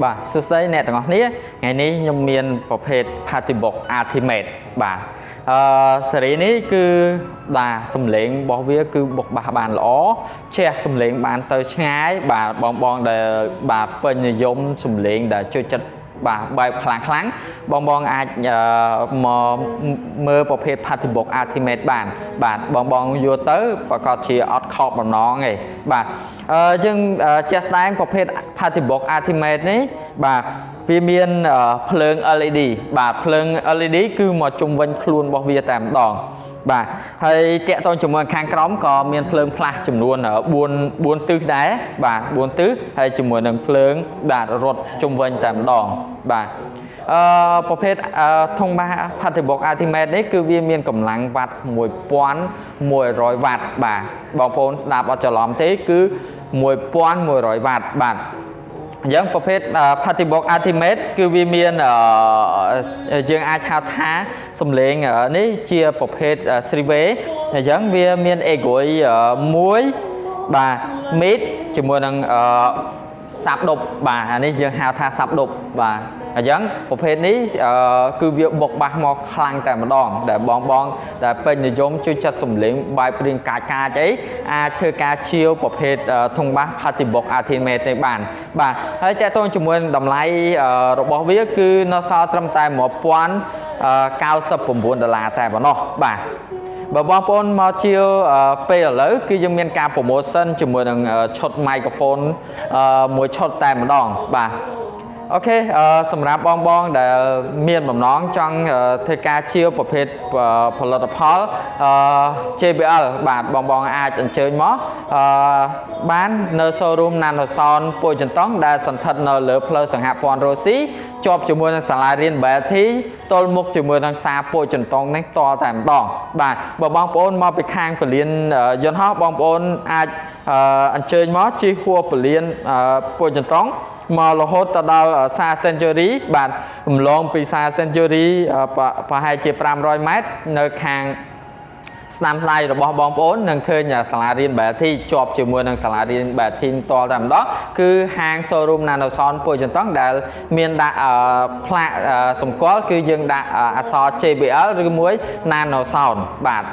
បាទសួស្តីអ្នកទាំងអស់គ្នាថ្ងៃនេះខ្ញុំមានប្រភេទ Patibok Ultimate បាទសេរីនេះគឺបាទសំឡេងរបស់វាគឺបុកបាសបានល្អជះសំឡេងបានទៅឆ្ងាយបាទបងដែលបាទពេញនិយមសំឡេងដែលជួយចិត្តបាទបែបខ្លាំងបងអាចមកមើលប្រភេទ Patibok Ultimate បានបាទបងយកទៅប្រកាសជាអត់ខកបំណងទេបាទយើងជាក់ស្ដែងប្រភេទ Patibok Ultimate នេះបាទវាមានភ្លើង LED បាទភ្លើង LED គឺមកជុំវិញខ្លួនរបស់វាតែម្ដងបាទហើយតាក់ទងជាមួយខាងក្រោមក៏មានភ្លើងផ្លាស់ចំនួន4ទិសដែរបាទ4ទិសហើយជាមួយនឹងភ្លើងបាទរត់ជុំវិញតែម្ដងបាទប្រភេទធុងបាស Patibok Ultimate នេះគឺវាមានកម្លាំងវ៉ាត់1100វ៉ាត់បាទបងប្អូនស្ដាប់អត់ច្រឡំទេគឺ1100វ៉ាត់បាទអញ្ចឹងប្រភេទ Patibok Ultimate គឺវាមានយើងអាចហៅថាសំឡេងនេះជាប្រភេទ 3way អញ្ចឹងវាមាន Egoy 1បាទ Mid ជាមួយនឹងសាប់ដប់បាទអានេះយើងហៅថាសាប់ដប់បាទអញ្ចឹងប្រភេទនេះគឺវាបុកបាសមកខ្លាំងតែម្ដងដែលបងដែលពេញនិយមជួយចាត់សំឡេងបែបព្រៀងកាចអីអាចធ្វើការជាវប្រភេទធុងបាស Patibok Ultimate ទេបានបាទហើយតើតើជាមួយតម្លៃរបស់វាគឺនៅសល់ត្រឹមតែ$1099តែប៉ុណ្ណោះបាទបើបងប្អូនមកជាពេលឥឡូវគឺយើងមានការ promotion ជាមួយនឹងឈុត microphone មួយឈុតតែម្ដងបាទអូខេសម្រាប់បងដែលមានបំណងចង់ធ្វើការជាវប្រភេទផលិតផល JBL បាទបងអាចអញ្ជើញមកបាននៅ showroom Nanosound ពួយចន្ទង់ដែលសន្ធិដ្ឋនៅលើផ្លូវសង្ហព័ន្ធរ៉ូស៊ីជាប់ជាមួយនឹងសាលារៀន Belty ទល់មុខជាមួយនឹងសាពួយចន្ទង់នេះតតែម្ដងបាទបើបងប្អូនមកពីខាងពលានយន្តហោះបងប្អូនអាចអញ្ជើញមកជិះហួរពលានពួយចន្ទង់មករហូតទៅដល់សា Century បាទរំលងពីសា Century ប្រហែលជា500ម៉ែត្រនៅខាងស្នាមថ្លៃរបស់បងប្អូននឹងឃើញសាលារៀន Belty ជាប់ជាមួយនឹងសាលារៀន Belty តតែម្ដងគឺហាង showroom Nanosound ពួយចន្ទង់ដែលមានដាក់ផ្លាកសម្គាល់គឺយើងដាក់អក្សរ JBL ឬមួយ Nanosound បាទ